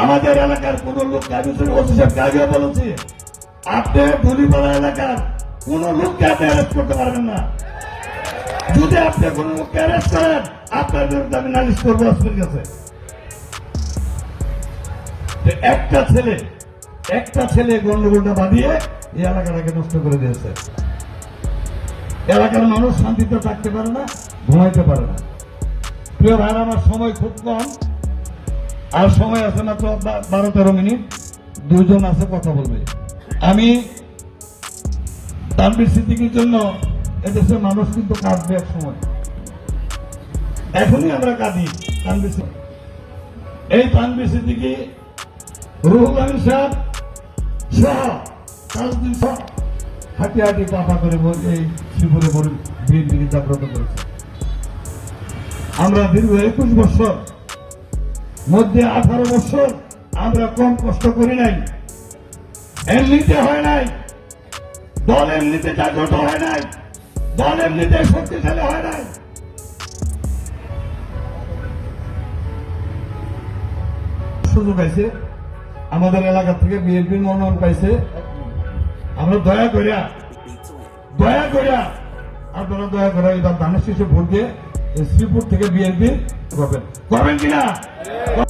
আমাদের এলাকার কোন লোক গাড়িও বলেছি, আপনি ধুলিপাড়া এলাকার কোন লোককে আপনি অ্যারেস্ট করতে পারবেন না। যদি আপনি কোন লোককে অ্যারেস্ট করেন, আপনার বিরুদ্ধে আমি নালিশ করবো আসবেন কাছে। একটা ছেলে গন্ডগোলটা বাঁধিয়ে এই এলাকাটাকে নষ্ট করে দিয়েছে। এলাকার মানুষ শান্তিতে থাকতে পারে না, ঘুমাইতে পারে না। প্রিয় ভাই, আমার সময় খুব কম, আর সময় আছে মাত্র 12-13 মিনিট। দুজন আছে, কথা বলবে। আমি তানভীর সিদ্দিকীর জন্য এদেশের মানুষ কিন্তু কাঁদবে এক সময়। এখনই আমরা কাঁদি। এই তানভীর সিদ্দিকী, রুহুল আমিন সাহেব সহ 5 দিন হাঁটি হাঁটি পাপা করে এই শ্রীপুরে বিএনপিকে জাগ্রত করেছে। আমরা দীর্ঘ 21 বছর মধ্যে 18 বছর আমরা কম কষ্ট করি নাই। এমনিতে হয় নাই, দল এমনিতে জাগ্রত হয় নাই, দল এমনিতে শক্তিশালী হয় নাই। সুযোগ পাইছে, আমাদের এলাকা থেকে বিএনপির মনোনয়ন পাইছে। আমরা দয়া করিয়া আপনারা দয়া করে এবার ধানের শীষে ভোট দিয়ে শ্রীপুর থেকে বিএনপি করবেন কিনা?